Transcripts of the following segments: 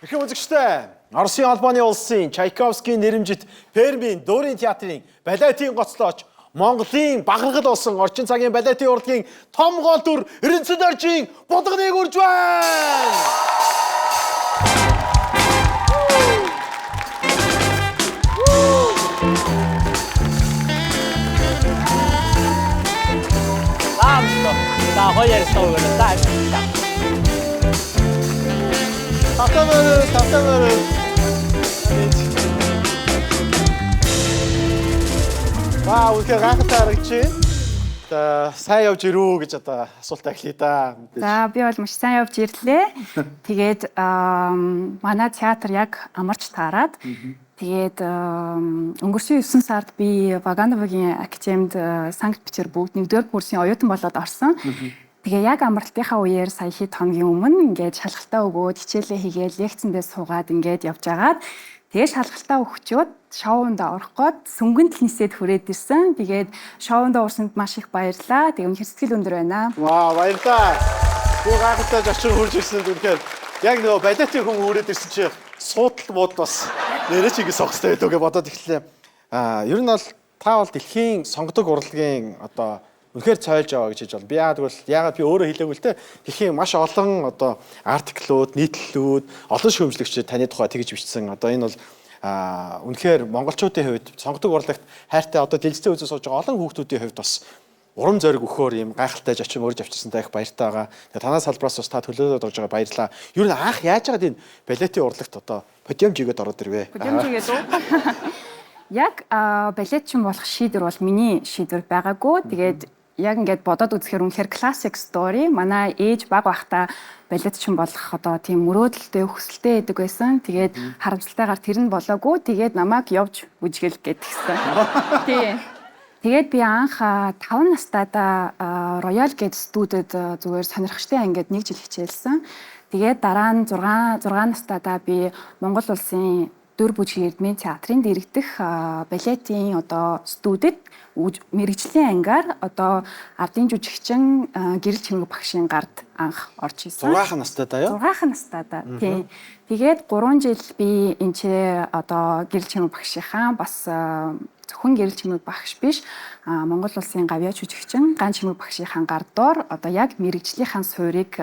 Ихэн үзэгчтэй Оросын албаны улсын Чайковскийн нэрэмжит Пермийн Дөрийн театрын балетын гоцлооч Монголын багаргал болсон орчин цагийн балетын урлагийн том гол дүр Эрдэнэт орчийн булганыг үрж байна. 나 허리를 쏘고는 딱. 답답하는. Вау, үнэхээр гайхалтай харагдчих. Сайн явж ирүү гэж одоо асуулт эхлэе да. За би бол маш сайн явж ирлээ. Тэгээд манай театр яг амарч таарад. Тэгээд өнгөрсөн 9 сард би Вагановагийн академид Санкт-Петербургт 1-р курсын оюутан болоод орсон. Тэгээ яг амралтынхаа үеэр сая хэд хоногийн өмнө ингээд шалгалтаа өгөөд хичээлээ хийгээд лекцэндээ суугаад ингээд явж агаад тэгээ шалгалтаа өгчөөд шоунд орох гээд сүнгэнт нисээд хүрээд ирсэн. Тэгээд шоунд уурсанд маш их баярлаа. Тэгээ үнэхээр сэтгэл өндөр байна. Вау, баярлалаа. Би гайхалтай зочин хурж ирсэнд үнэхээр яг нөгөө балетын хүн хүрээд ирсэн чи суудл муудл бас нэрэ чигээ сохстой байдаг гэж бодоод эхэллээ. Ер нь бол та бол дэлхийн сонгодог урлагийн одоо үнэхээр цойлж байгаа гэж хэлж байна. Би яагаад би өөрөө хэлээгүй л те дэлхийн маш олон одоо артиклууд, нийтлэлүүд, олон шүүмжлэгчид таны тухай тэгж бичсэн. Одоо энэ бол үнэхээр монголчуудын хувьд сонгодог урлагт хайртай одоо дэлгэцтэй үзэж сууж байгаа олон хүүхдүүдийн хувьд бас урам зориг өгөхөөр юм гайхалтай зочин өөрж авчирсантай их баяртай байгаа. Тэгээ танаас салбараас бас та төлөвлөд орж байгаа баярлалаа. Ер нь анх яаж яагаад энэ балетын урлагт одоо подиум жигээд ороод ирвэ? Подиум жигээд үү? Яг балетчин болох шийдвэр бол миний шийдвэр байгаагүй. Тэгээд яг ингээд бодоод үзэхээр үнэхээр классик стори. Манай ээж баг байхдаа балетчин болох одоо тийм мөрөөдөлтэй хүсэлтэй байдаг байсан. Тэгээд харамсалтайгаар тэр нь болоогүй. Тэгээд намайг явж үжгэл гэдгсэн. Тийм. Тэгээд би анх 5 настайдаа Роял гэд студид зүгээр сонирхчтой ангид 1 жил хичээлсэн. Тэгээд дараа нь 6 настайдаа би Монгол улсын Дөр бүжгийн эрдмийн театрын дэргэдэх балетын одоо студид мэргэжлийн ангаар одоо ардын жүжигчин Гэрэл Чимэг багшийн гард анх орж исэн. 6 настайдаа юу? 6 настайдаа. Тийм. Тэгээд 3 жил би энэ ч одоо Гэрэл Чимэг багшийнхаа бас зөвхөн Гэрэл Чимэг багш биш Монгол улсын гавьяа жүжигчин Ган Чимэг багшийнхаа гардуур одоо яг мэргэжлийнхаа суурийг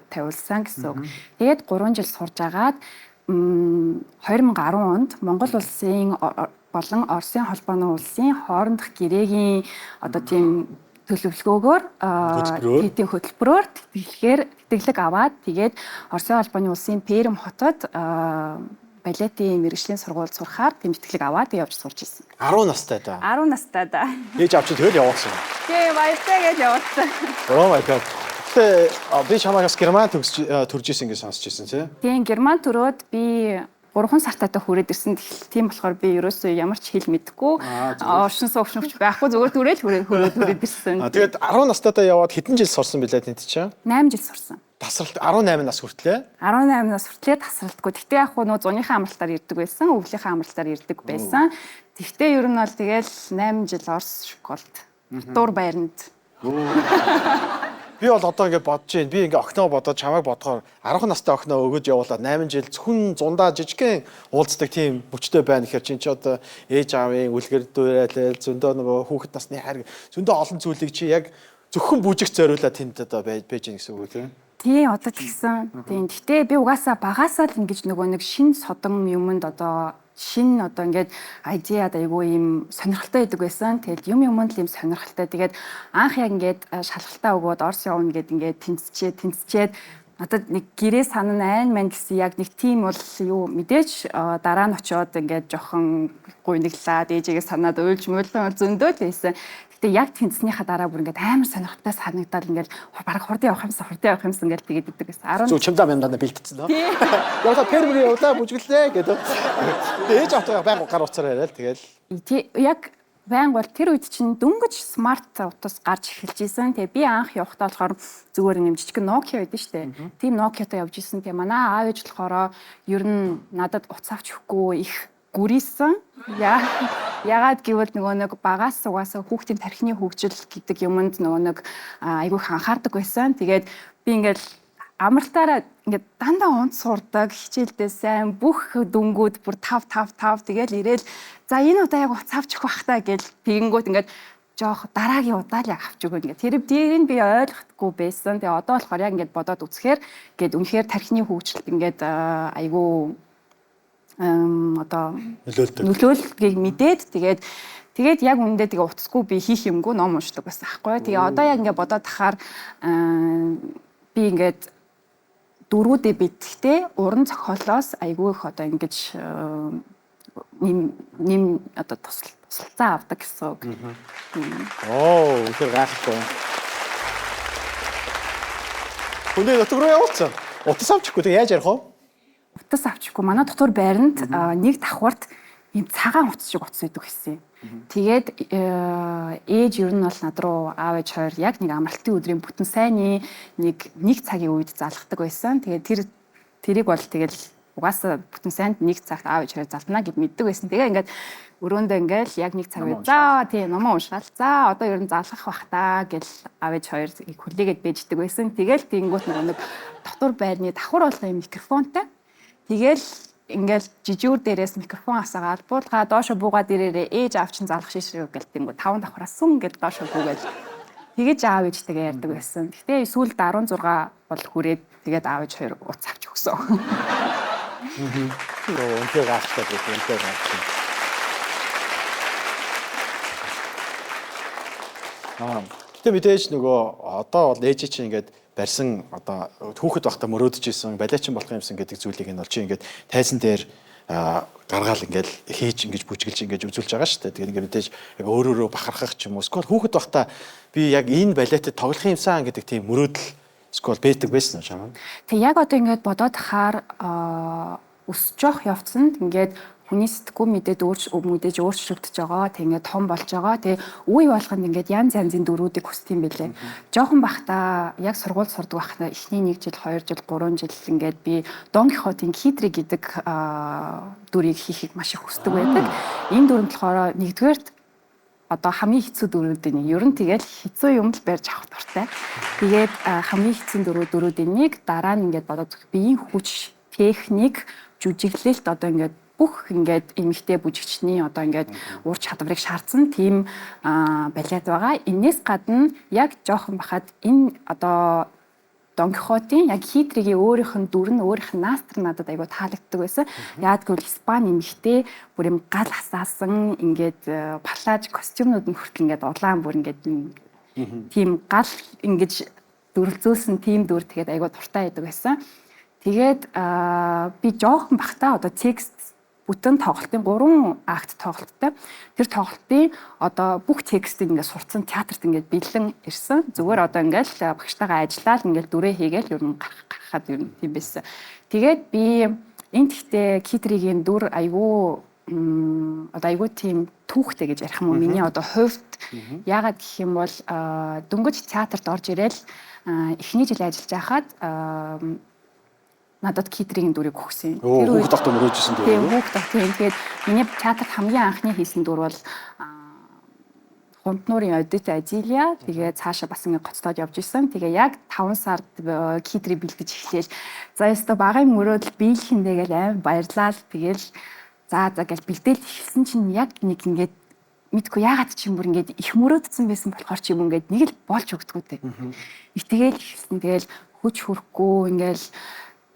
тавиулсан гэсэн үг. Тэгээд 3 жил сурж агаад 2010 онд Монгол улсын болон Оросын холбооны улсын хоорондох гэрээгийн одоо тийм төлөвлөгөөгөөр хэдийн хөтөлбөрөөр тэтгэлэг аваад тэгээд Оросын холбооны улсын Перм хотод балетын мэргэжлийн сургууль сурахаар тийм тэтгэлэг аваад явж сурч ирсэн. 10 настайдаа. 10 настайдаа. Ээж авч тэгэл явуулсан. Тийм баяртай гэж явуулсан. Oh my god. Би чамаагаас Герман төрж исэн гэж сонсч ирсэн тий. Тийм Герман төрөөд би 3 сартаа хүрээд ирсэн. Тийм болохоор би ерөөсөө ямар ч хэл мэдэхгүй оршин суугчнч байхгүй зүгээр хүрээд ирсэн. Тэгээд 10 настайдаа яваад хэдэн жил сурсан билээ тэнд чинь? 8 жил сурсан. Тасралт 18 нас хүртлээ. 18 нас хүртлээ тасралтгүй. Гэхдээ яг нөө зуныхаа амралтаар ирдэг байсан, өвлийнхаа амралтаар ирдэг байсан. Гэхдээ ер нь бол тэгэл 8 жил Орос школд дур байранд. Би бол одоо ингээд бодож байна. Би ингээд охиноо бодоод чамайг бодохоор 10 настай охиноо өгөөж явуулаад 8 жил зөвхөн зундаа жижигхэн уулздаг тийм бүчтэй байна гэхээр чинь ч одоо ээж аавын үлгэр дуурайл зөндөө нөгөө хүүхэд насны хайр зөндөө олон зүйлийг чи яг зөвхөн бүжиг зориулаад тэнд одоо байж гин гэсэн үг тийм. Тийм одоо тэгсэн. Тийм. Гэхдээ би угаасаа багасаа л ингэж нөгөө нэг шин содон юмд одоо шин одоо ингээд айдиад айгүй юм сонирхолтой байдаг байсан. Тэгэл юмд л юм сонирхолтой. Тэгээд анх яг ингээд шалгалтаа өгөөд Орос явна гэд ингээд тэнцчээд надад нэг гэрээ санан айн мань гэсэн яг нэг тийм бол юу мэдээж дараа нь очиод ингээд жохон гуйнаглаад ээжигээ санаад уйлж муулсан зөндөө л байсан. Гэтэ яг тэнцснийхаа дараа бүр ингээд амар сонирхолтой санагдаад ингээд бараг хурдан явах юмсан ингээд тэгээд иддэг гэсэн. Зүг чимдаа мямдаа бэлдсэн нөө. Яваа Пермгийн яваа бүжгэлээ гэдэг. Ээж автаа байнга гар уцаараа яриад тэгэл. Яг байнга бол тэр үед чинь дөнгөж смарт утас гарч эхэлж исэн. Тэгээ би анх явахдаа болохоор зүгээр юм жижиг Nokia байдсан шүү дээ. Тийм Nokia-тай явж исэн. Тэгээ манай аав ээж болохоор ер нь надад утас авч өгөхгүй их гүрийсэн. Ягаад гэвэл нөгөө нэг багаас угаасаа хүүхдийн тархины хөгжил гэдэг юмд нөгөө нэг айгүй анхаардаг байсан. Тэгээд би ингээл амралтаараа ингээд дандаа унт сурдаг, хичээлдээ сайн, бүх дүнгууд бүр 5 тэгэл ирээл за энэ удаа яг уц авчих бах та гэж тэгэнгүүт ингээд жоох дараагийн удаа л яг авч өгөө ингээд тэрийг би ойлгохгүй байсан. Тэгээ одоо болохоор яг ингээд бодоод үзэхээр ингээд үнэхээр тархины хөгжилт ингээд айгүй одоо нөлөөлөлийг мэдээд тэгээд яг үндэ тэгээ уцсгүй би хийх юмгүй ном уншдаг байсан байхгүй. Тэгээ одоо яг ингээд бодоод тахаар би ингээд дөрүүдээ битгэхдээ уран зохиолоос айгүй их одоо ингэж нэм одоо тусалцаа авдаг гэсэн үг. Оо, үнэхээр гайхалтай. Хүнээ нутг руу явуулсан. Утас авчихгүй тэгээ яаж ярих вэ? Утас авчихгүй. Манай дотор байранд нэг давхарт ийм цагаан утас шиг утас байдаг гэсэн. Тэгээд ээж ер нь бол над руу аав ээж хоёр яг нэг амралтын өдрийн бүтэн сайнны нэг цагийн үед залгадаг байсан. Тэгээд тэрийг бол тэгэл угаасаа бүтэн сайнд нэг цагт аав ээж хоёр залнаа гэд мэддэг байсан. Тэгээ ингээд өрөөндөө ингээл яг нэг цаг үед за тийм номоо уншаал. За одоо ер нь залгах бах та гэл аав ээж хоёр хүлээгээд бэждэг байсан. Тэгэл тэнгуут нэг дотор байрны давхар болоо микрофонтой. Тэгэл ингээл жижүүр дээрээс микрофон асаагаад буулгаа доошо буугаад ирээрээ ээж аав чинь залах шишрээ гэлтэнгүү 5 давхраас сүн гэл доошо буугаад тэгэж аав ээжтэйгээ ярьдаг байсан. Гэтэ сүүлд 16 бол хүрээд тэгээд аав ээж хоёр уц авч өгсөн. Үнэхээр гайхалтай гэх юм гайхалтай. Гэтэ мэдээж нөгөө одоо бол ээж чинь ингээд барьсан одоо хүүхэд байхдаа мөрөөдөж исэн балиачин болох юмсан гэдэг зүйлийг энэ бол чи ингээд тайзан дээр гаргаал ингээд хийж ингэж бүжгэлж ингэж үзүүлж байгаа шүү дээ. Тэгээд ингээд мэдээж яг өөрөөрөө бахархах ч юм уу. Эсвэл хүүхэд байхдаа би яг энэ балиатад тоглох юмсан гэдэг тийм мөрөөдөл эсвэл бэдэг байсан уу чамаа? Тэг яг одоо ингээд бодоод хахаар өсөж явах явцанд ингээд хүний сэтгүү мэдээж өөрчлөгдөж байгаа. Тэг ингээд том болж байгаа. Тэг үе болгонд ингээд янз янзын дөрүүдийг хүсдэг юм бэлээ. Жохон бахта яг сургууль сурдаг бахта эхний 1 жил, 2 жил, 3 жил ингээд би Дон Кихотын Китри гэдэг дүрийг хийхийг маш их хүсдэг байдаг. Энэ дүр нь болохоор нэгдүгээрт одоо хамгийн хэцүү дөрүүдийн нэг. Ер нь тэгэл хэцүү юм л барьж авах дуртай. Тэгээд хамгийн хэцүү дөрүүдийн нэг дараа нь ингээд бодоод биеийн хүч, техник, жүжиглэлт одоо ингээд бүх ингээд эмэгтэй бүжигчний одоо ингээд ур чадварыг шаардсан тийм балет байгаа. Энээс гадна яг жоохон бахад энэ одоо Дон Кихотын яг Хитригийн өөрийнх нь дүр нь өөрийнх нь наастар надад айгуу таалагддаг байсан. Яг гэвэл Испани эмэгтэй бүр юм гал хасаасан ингээд палаж костюмнууд нь хүртэл ингээд улаан бүр ингээд тийм гал ингэж дүрлзүүлсэн тийм дүр тэгээд айгуу дуртай байдаг байсан. Тэгээд би жоохон бахтаа одоо текст бүтэн тоглолтын 3 акт тоглолттой. Тэр тоглолтын одоо бүх текстийг ингээд сурцсан театрт ингээд бэлэн ирсэн. Зүгээр одоо ингээд багштайгаа ажиллаад ингээд дүрээ хийгээл ер нь гаргахад ер нь тийм байсан. Тэгээд би энэ гэхдээ Китригийн дүр айгүй одоо айгүй тийм түүхтэй гэж ярих юм уу? Миний одоо хувьд яагаад гэх юм бол дөнгөж театрт орж ирээл эхний жил ажиллаж байхад надад Китригийн дүрийг өгсөн. Тэр үед тогтоо мөрөөжсэн дүр. Тийм хүүхд тогтоо. Тэгээд миний театрт хамгийн анхны хийсэн дүр бол Хунтнуурын Одит Азилия. Тэгээд цаашаа бас ингэ гоцтоод явж исэн. Тэгээ яг 5 сард Китри бэлдэж эхлээл. За ёстой багын мөрөөдөл биелэхэндээ гэл аим баярлал. Тэгээл за гэл бэлдээл эхэлсэн чинь яг нэг ингээд мэдгүй яагаад ч юм бүр ингээд их мөрөөдсөн байсан болохоор ч юм ингээд нэг л болж өгдөггүй те. Тэгэл эхэлсэн. Тэгэл хүч хүрхгүй ингээд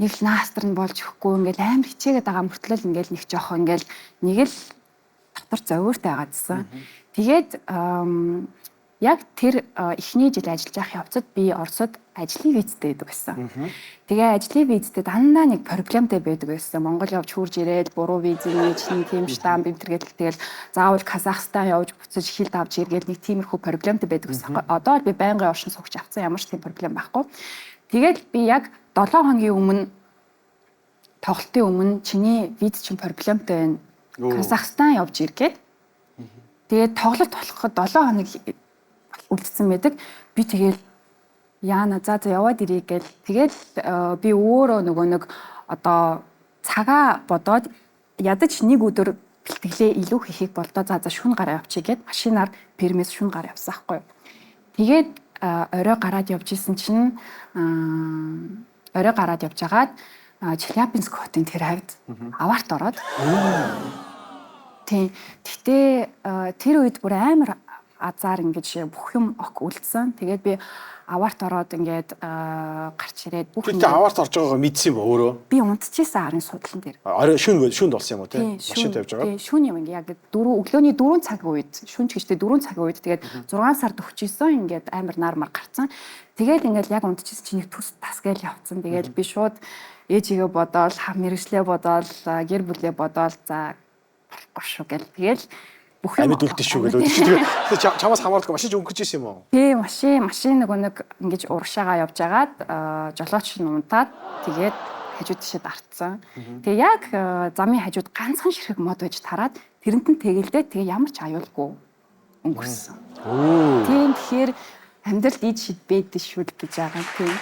нэг л наастар нь болж өгөхгүй ингээл амар хичээгээд байгаа мөртлөө ингээл нэг жоохоо ингээл нэг л дотор зовиортой байгаадсан. Тэгээд яг тэр эхний жил ажиллаж байх явцад би Оросд ажлын визтэй байдаг байсан. Тэгээ ажлын визтэй дандаа нэг проблемтэй байдаг байсан. Монгол явж хурж ирээд буруу визний чинь тийм штамп имтэргээл тэгэл заавал Казахстан явж буцаж хилд авч иргээл нэг тиймэрхүү проблемтэй байдаг байсан. Одоо би байнгын оршин суугч авсан ямар ч тийм проблем байхгүй. Тэгээд би яг 7 хоногийн өмнө тоглолтын өмнө чиний виз чинь проблемтой байна. Казахстан явж иргээд. Тэгээд тоглолт болоход 7 хоног үлдсэн байдаг. Би тэгэл яана за яваад ирье гэл. Тэгээд би өөрөө нөгөө нэг одоо цагаа бодоод ядаж нэг өдөр бэлтгэлээ илүү хийхийг болдоо за шүн гараа явчих гээд машинаар пермис шүн гараа явсан байхгүй. Тэгээд орой гараад явж исэн чинь орой гараад явжгаад Челябинск хотын тэр хавьд аварт ороод. Тийм. Гэтэ тэр үед бүр амар азар ингэж бүх юм ок үлдсэн. Тэгээд би аварт ороод ингээд гарч ирээд бүх Тэ аварт орж байгаагаа мэдсэн юм ба өөрөө. би унтчихсан арын судлан дээр. Орой шүнд болсон юм уу те? Машин тавьж байгаа. Тийм, шүүн юм яг өглөөний 4 цагийн үед, шүүнч гэжтэй 4 цагийн үед тэгээд 6 сард өгчээсэн ингээд амар нар гарцсан. Тэгээд ингээд яг унтчихсан чинь нэг төс тас гээл явцсан. Тэгээд би шууд ээжигээ бодоол, мэрэгчлээ бодоол, гэр бүлээ бодоол за болохгүй шүү гэл. Тэгээд бүх юм амьд үлдэн шүү гэлөө. Тэгээд чамаас хамаардаг машин өнгөж исэн юм уу? тий, машин нэг ингэж урагшаага явж агаад жолооч нь унтаад тэгээд хажууд тишээ дартсан. Тэгээ яг замын хажууд ганцхан ширхэг мод байж тараад тэрнтэн тэгэлдээ тэгээ ямар ч аюулгүй өнгөрсөн. Тийм тэгэхээр амьдралд ид шид бэдэж шүү гэж байгаа тийм.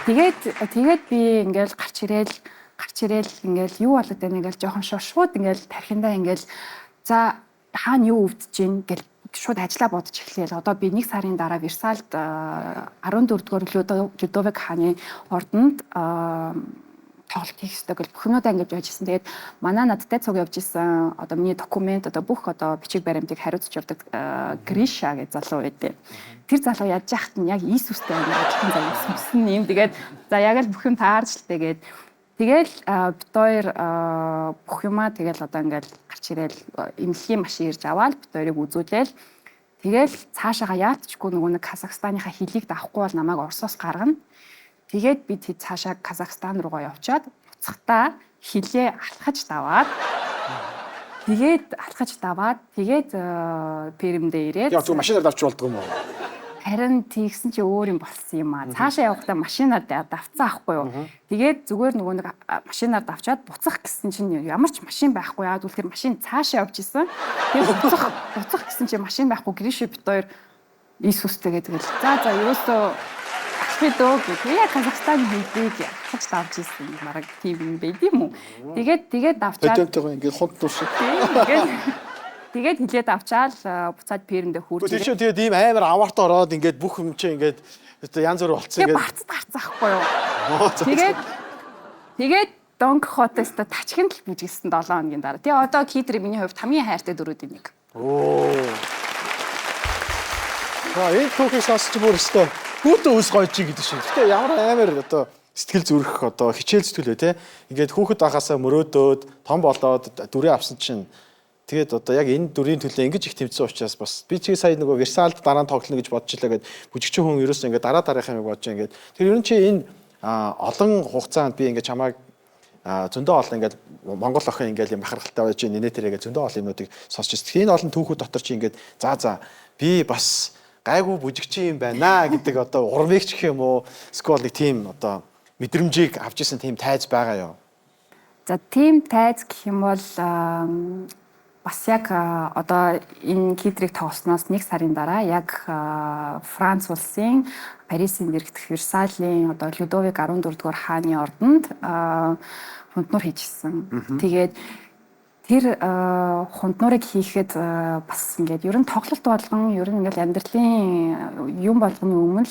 Тэгээд би ингээл гарч ирээл ингээл юу болоод байна ингээл жоохон шууд ингээл тархиндаа ингээл за хаана юу өвдөж гин гэл шууд ажиллаа бодож эхлээл. Одоо би 1 сарын дараа Версальд 14 дугаар Людовик хааны ордонд тоглолт хийх ёстой гэл бүх юмудаа ингэж явж ирсэн. Тэгээд манай надтай цуг явж ирсэн одоо миний документ одоо бүх одоо бичиг баримтыг хариуцж явдаг Гриша гэж залуу байдэ. Тэр залуу яаж яхад нь яг Иесустэй адилхан заяа сүмсэн юм. Тэгээд за яг л бүх юм таарч л тэгээд бид хоёр бүх юмаа тэгэл одоо ингээд гарч ирээл эмнэлгийн машин ирж аваад бид хоёрыг үзүүлээл тэгэл цаашаага яатчгүй нөгөө нэг Казахстанийнхаа хөлийг давахгүй бол намайг Оросоос гаргана. Тэгээд бид цаашаа Казахстан руугаа явчаад буцахтаа хилээ алхаж даваад тэгээд Пермдээ ирээд яг зөв машинаар давч болдгоо юм уу? харин тийгсэн чи өөр юм болсон юм аа. Цаашаа явахдаа машинаар давцсан аахгүй юу. Тэгээд зүгээр нөгөө нэг машинаар давчаад буцах гэсэн чинь ямар ч машин байхгүй яа. Тэгвэл тэр машин цаашаа явж исэн. Тэгээд буцах гэсэн чи машин байхгүй Гриши бит хоёр Иесустэй гэдэг л. За ерөөсөө ахидөө гэх яг Казахстан хэлбэг хаж давж исэн мараг тийм юм байд юм уу. Тэгээд давчаад Өдөнтэйгөө ингээд хонт дуусах. Тэгээд хилээд авчаал буцаад Пермдээ хүрч ирээ. Тэгээд ийм амар аварт ороод ингээд бүх юм чи ингээд янз бүр болцсон ингээд барцад гарцсан ахгүй юу. Тэгээд Дон Кихотоос тачгинд л бүжгэлсэн 7 хоногийн дараа. Тэгээ одоо Китри миний хувьд хамгийн хайртай дөрүүдийн нэг. Энэ түүхийг сонсч бүр өстой хүүтэн ус гойж гэдэг шиг. Гэтэ ямар амар одоо сэтгэл зүрх одоо хичээл зүтгэлээ те. Ингээд хүүхэд ахасаа мөрөөдөөд том болоод дүрээ авсан чинь тэгээд одоо яг энэ дүрийн төлөө ингэж их тэмцсэн учраас бас би чи сая нөгөө Версальд дараа нь тоглоно гэж бодож илаа гэд бүжигчин хүн ерөөсөө ингээд дараах юм бодож ингээд тэр ер нь чи энэ олон хугацаанд би ингээд чамайг зөндөө олон ингээд Монгол охин ингээд юм бахархалтай байж нэнэ тэрэг зөндөө олон юмнуудыг сонсч ирсэн. Энэ олон түүхүүд дотор чи ингээд за би бас гайгүй бүжигчин юм байна гэдэг одоо урмыг ч гэх юм уу скол нэг тийм одоо мэдрэмжийг авч ирсэн тийм тайз байгаа юу? За тийм тайз гэх юм бол бас яг одоо энэ Китрийг тоглосноос 1 сарын дараа яг Франц улсын Парисын дэргэдэх Версалийн одоо Людовик 14 дугаар хааны ордонд хунднуур хийжсэн. Тэгээд тэр хунднуурыг хийхэд бас ингээд ер нь тоглолт болгон ер нь ингээд амьдралын юм болгоны өмнө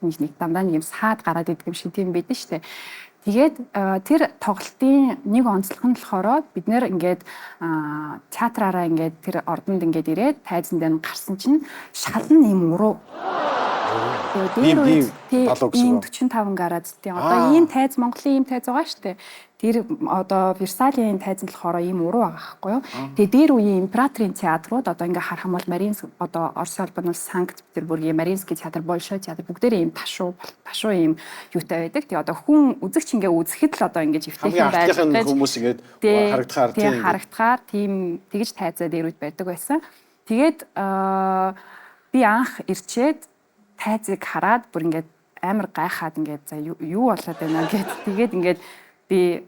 нэг дандаа нэг юм саад гараад идэг юм шиг тийм байдаг шүү дээ. Тэгээд тэр тоглолтын нэг онцлог нь болохоор бид нэр ингээд театраараа ингээд тэр ордонд ингээд ирээд тайзан дээр гарсан чинь шалан юм уруу. Тэгээд ийм 45 гараад тийм одоо ийм тайз Монголын ийм тайз байгаа шүү дээ. Тэр одоо Версалийн тайзан болохоор ийм уруу байгаа байхгүй юу. Тэгээд дээр үеийн императорын театрууд одоо ингээ харах юм бол Маринск одоо Орос улбаны Санкт Петербургийн Маринский театр, Большой театр бүгдээрээ ийм ташуу ийм юутай байдаг. Тэгээд одоо хүн үзэгч ингээ үзэхэд л одоо ингээ эвтэйхэн байж байгаа хүмүүс ингээд харагдахаар тийм тэгж тайзаа дээр үед байдаг байсан. Тэгээд би анх ирчээд тайзыг хараад бүр ингээд амар гайхаад ингээд за юу болоод байна гэд тэгээд ингээд би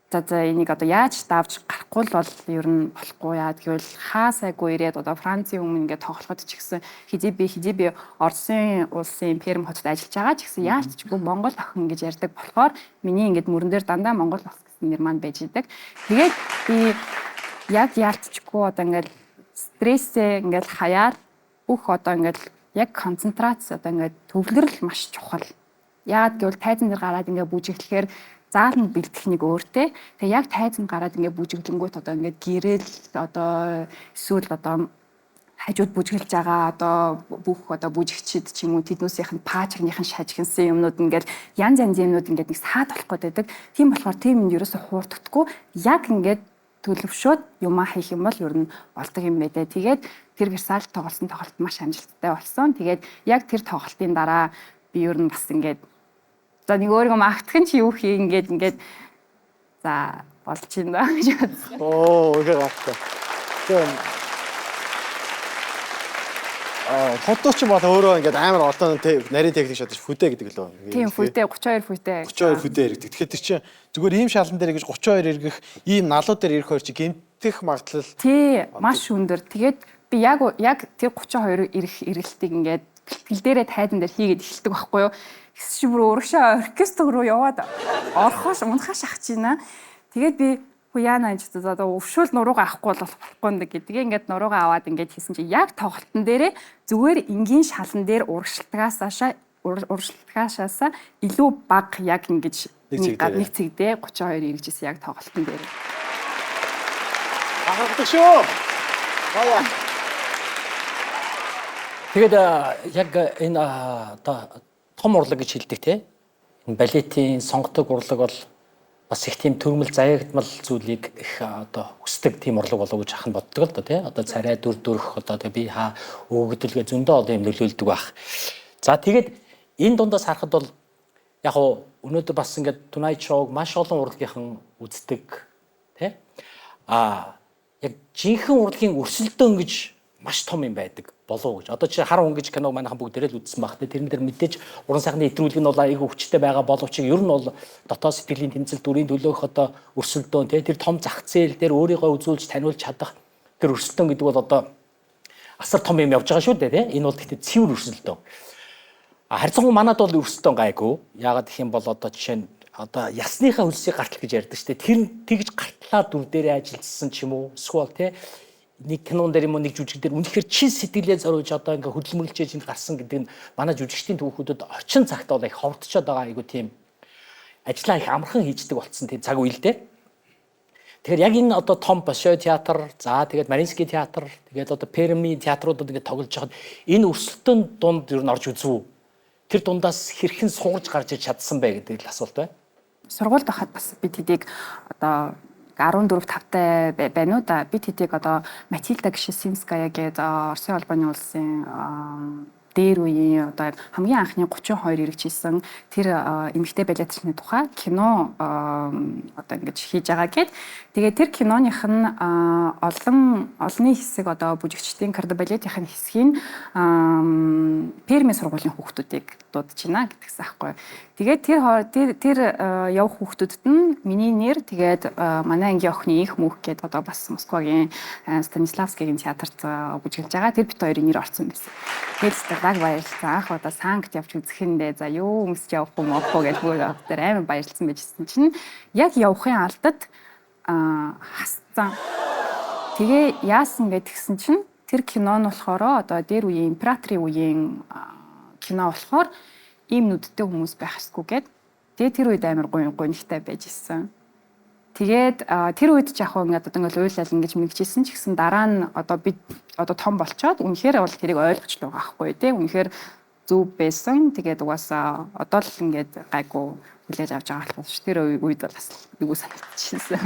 за энийг одоо яаж давж гарахгүй л бол ер нь болохгүй яа гэвэл хаасайгүй ирээд одоо Францын өмнө ингээд тоглоход ч гэсэн хизээ би Оросын улсын Перм хотод ажиллаж байгаа ч гэсэн яаж ч үгүй Монгол охин гэж ярьдаг болохоор миний ингээд мөрөн дээр дандаа Монгол ус гэсэн нэр маань байж идэг. Тэгээд би яг яалтчгүй одоо ингээд стрессээ ингээд хаяад бүх одоо ингээд яг концентрац одоо ингээд төвлөрөл маш чухал. Яагаад гэвэл тайзан дээр гараад ингээ бүжиглэхээр зааланд бэлтгэх нэг өөртэй. Тэгээ яг тайзан гараад ингээ бүжиглэнгүүт одоо ингээ гэрэл одоо эсвэл одоо хажууд бүжгэлж байгаа одоо бүх одоо бүжигчид ч юм уу тэднүүсийнх нь паажныхын шажигнсан юмнууд ингээд янз янзын юмнууд ингээд нэг саад болох гэдэг. Тийм болохоор тийм юм ерөөсө хуурдахгүй яг ингээд төлөвшөөд юмаа хийх юм бол ер нь болдог юм байна. Тэгээд тэр Версаль тоглосон тоглолт маш амжилттай болсон. Тэгээд яг тэр тоглолтын дараа би ер нь бас ингээд за нэг өөрийгөө магтах нь чи юу хий ингээд за болж байна гэж бодсон. Оо үнэхээр гайхалтай. Тэгээ фоточ юм бол өөрөө ингээд амар олон нарийн техник шатаж фүдэ гэдэг лөө. Тийм фүдэ 32 фүдэ. 32 фүдэ иргэдэг. Тэгэхээр тэр чинь зүгээр ийм шалан дээр ингэж 32 иргэх, ийм налуу дээр ирэх хоёр чи гэмтэх магадлал. Тий, маш өндөр. Тэгээд би яг тэр 32 эргэлтийг ингээд бэлтгэл дээрээ тайзан дээр хийгээд эхэлдэг байхгүй юу. Гэвч чи бүр өөрөшөө оркестр руу яваад орхош унахаа шахаж байна. Тэгээд би яана гэж одоо өвшөөл нуруугаа авахгүй бол болохгүй нэг гэдгээ ингээд нуруугаа аваад ингээд хийсэн чи яг тоглолтын дээрээ зүгээр энгийн шалан дээр урагшилтгаасаа илүү бага яг ингэж нэг цэгдээ 32 иргэжсэн яг тоглолтын дээр. Ахалдаг шүү. Баяа. Тэгээд яг энэ одоо том урлаг гэж хэлдэг те. Энэ балетийн сонгодог урлаг бол бас их тийм төрмөл заягдмал зүйлийг их одоо хүсдэг тийм урлаг болов гэж ахын боддог л да тий. Одоо царай дүрх одоо би хаа өөгдөлгөө зөндөө одоо юм нөлөөлдөг байх. За тэгээд энэ дундаас харахад бол яг хуу өнөөдөр бас ингээд Tonight Show-г маш олон урлагийнхан үздэг тий. Яг жинхэнэ урлагийн өрсөлдөөн гэж маш том юм байдаг болов гэж. Одоо чи хар хүн гэж киног манайхан бүгдээрээ л үзсэн баг. Тэрэн дээр мэдээж уран сайхны нэвтрүүлэг нь бол айгүй хүчтэй байгаа боловч ер нь бол дотоод сэтгэлийн тэмцэл дүрийн төлөөх одоо өрсөлдөөн тий тэр том зах зээл дээр өөрийгөө үзүүлж таниулж чадах тэр өрсөлдөөн гэдэг бол одоо асар том юм явж байгаа шүү дээ тий. Энэ бол гэхдээ цэвэр өрсөлдөөн. Харьцангуй манад бол өрсөлдөөн гайгүй. Яагаад гэх юм бол одоо жишээ нь одоо ясныхаа хөлсийг гартал гэж ярьдаг шүү дээ. Тэр тэгж гартлаа дүр дээрээ ажилласан ч юм уу эсвэл тий нэг кинон дээр юм уу нэг жүжиг дээр үнэхээр чин сэтгэлээ зориулж одоо ингээ хөдөлмөрлөж гарсан гэдэг нь манай жүжигчдийн түүхүүдэд орчин цагт бол их ховдчод байгаа айгу тийм ажлаа их амархан хийждэг болсон тийм цаг үе л дээ. Тэгэхээр яг энэ одоо том Большой театр, за тэгээд Маринский театр, тэгээд одоо Перми театруудад ингээ тоглож байхад энэ өрсөлдөөн дунд ер нь орж үзв үү? Тэр дундаас хэрхэн сурж гарч иж чадсан бэ гэдэг л асуулт байна. Сургуульд байхад бас бид хэдийг одоо 14-5-тай байна уу да. Бид хэдийг одоо Матильда Гшесинская гэдэг Оросын албаны улсын дээр үеийн одоо хамгийн анхны 32 иргэжсэн тэр эмэгтэй балетчны тухай кино одоо ингэж хийж байгаа гэд. Тэгээд тэр киноных нь олонний хэсэг одоо бүжигчдийн кардебалетийн хэсгийн Перми сургуулийн хүүхдүүдийг дуудаж байна гэдгсэн аахгүй. Тэгээд тэр явах хүүхдүүдэд нь миний нэр тэгээд манай ангийн охины их мөнх гэдэг одоо бас Москвагийн Станиславскийгийн театрт бүжиглж байгаа. Тэр бит хоёрын нэр орсон байсан. Тэгээд баг баярлсан. Анх удаа Санкт явж үзэхэндээ за юу өмсч явах юм оохоо гэж бүр автер амар баярлсан байжсэн чинь яг явахын алдад хасцсан. Тэгээ яасан гэдгсэн чинь тэр кино нь болохоор одоо дээр үеийн императорын үеийн кино болохоор ийм нүдтэй хүмүүс байх ёсгүй гэд. Тэгээ тэр үед амар гонхтой байж исэн. Тэгээд тэр үед ч яг ингээд одоо ингээд уйлал ингэж мэгжсэн ч гэсэн дараа нь одоо бид одоо том болчоод үнэхээр бол тэрийг ойлгож л байгаа байхгүй тий. Үнэхээр зөв байсан. Тэгээд угаасаа одоо л ингээд гайгүй хүлээж авч байгаа болохоос ш. Тэр үед бол бас юу санагдчихсан.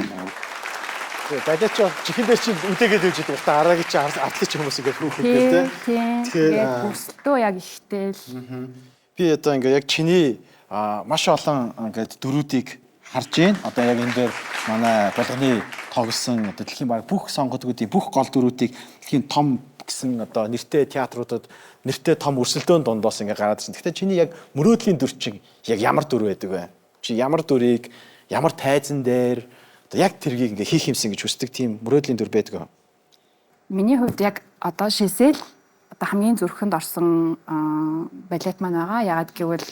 Балет ч чихэндээ чи үдээгээд үжиж байгаа. Араагийн чи атлетч хүмүүс ингээд хүүхдтэй тий. Тэгээд өсөлтөө яг ихтэй л. Би одоо ингээд яг чиний маш олон ингээд дөрүүдийг харж байна. Одоо яг энэ дээр манай болгоны тоглосон одоо дэлхийн баг бүх сонгодгуудын бүх гол дөрүүдийг дэлхийн том гэсэн одоо нэртэй театруудад нэртэй том өрсөлдөөн дундаас ингээ гараад ирсэн. Гэхдээ чиний яг мөрөөдлийн дүр чинь яг ямар дүр байдаг вэ? Чи ямар дүрийг ямар тайзан дээр одоо яг тэргийг ингээ хийх юмсан гэж хүсдэг тийм мөрөөдлийн дүр байдаг вэ? Миний хувьд яг одоо Жизель одоо хамгийн зүрхэнд орсон балет маань байгаа. Ягаад гэвэл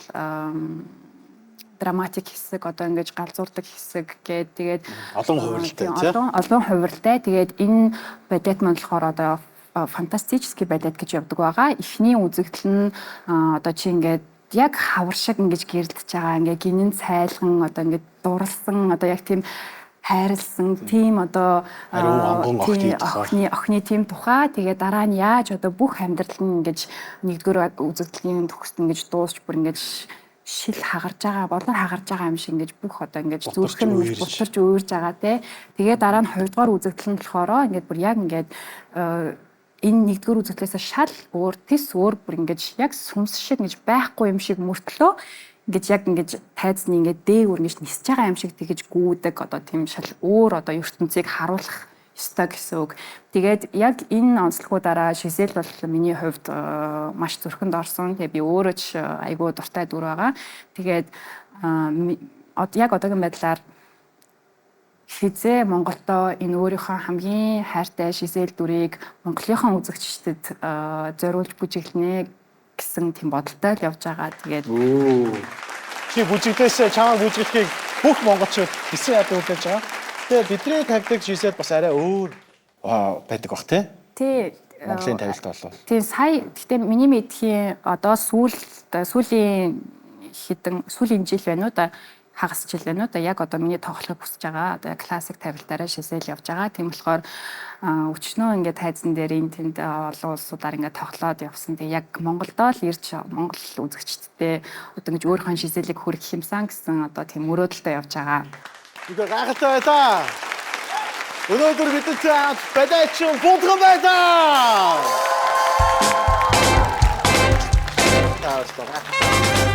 драматик хэсэг одоо ингэж галзуурдаг хэсэг гээд тэгээд олон хувирлалтай тийм олон хувирлалтай тэгээд энэ балет маань болохоор одоо фантастический балет гэж явдаг байгаа. Эхний үзэгдэл нь одоо чи ингээд яг хавар шиг ингэж гэрэлтэж байгаа. Ингээ гинэн цайлган одоо ингээ дурлсан одоо яг тийм хайрлсан тийм одоо охины тийм тухай. Тэгээ дараа нь яаж одоо бүх амьдрал нь ингэж нэгдүгээр үзэгдлийн төгсд ингэж дуусч бүр ингэж шил хагарж байгаа, болор хагарж байгаа юм шиг ингэж бүх одоо ингэж зүрх нь бутарч өөрж байгаа те. Тэгээ дараа нь хоёрдугаар үзэгдэл нь болохоор ингэж бүр яг ингэж энэ нэгдүгээр үзэгдлээс шал өөр, тис өөр бүр ингэж яг сүмс шиг ингэж байхгүй юм шиг мөртлөө ингэж яг ингэж тайзны ингэж дээгүүр ингэж нисэж байгаа юм шиг тэгэж гүйдэг одоо тийм шал өөр одоо ертөнцийг харуулах ёстой гэсэн үг. Тэгээд яг энэ онцлогуудаараа Жизель бол миний хувьд маш зүрхэнд орсон. Тэгээ би өөрөө ч айгүй дуртай дүр байгаа. Тэгээд яг одоогийн байдлаар хизээ Монголдо энэ өөрийнхөө хамгийн хайртай Жизель дүрийг Монголынхон үзэгчдэд зориулж бүжиглэнэ гэсэн тийм бодолтой л явж байгаа. Тэгээд чи бүжигдээс чамаа бүжиглэхийг бүх монголчууд хэсэг яадаг хүлээж байгаа. Тэгээ бидний тавьдаг Жизель бас арай өөр байдаг бах тий. Тий. Монголын тавилт болов. Тий сая гэхдээ миний мэдхийн одоо сүүлийн жил байна уу да хагас жил байна уу да яг одоо миний тоглохыг хүсэж байгаа. Одоо классик тавилтаараа Жизель явж байгаа. Тийм болохоор өчнөө ингээд тайзан дээр энэ тэнд олон улсуудаар ингээд тоглоод явсан. Тэгээ яг Монголдоо л ирж Монгол үзэгчдтэй одоо ингэж өөрийнхөө Жизелийг хүргэх юмсан гэсэн одоо тийм мөрөөдөлтөй явж байгаа. 이거 гайхалтай байлаа. Өнөөдөр бидэнтэй хамт Балетчин Булган байлаа. Таавал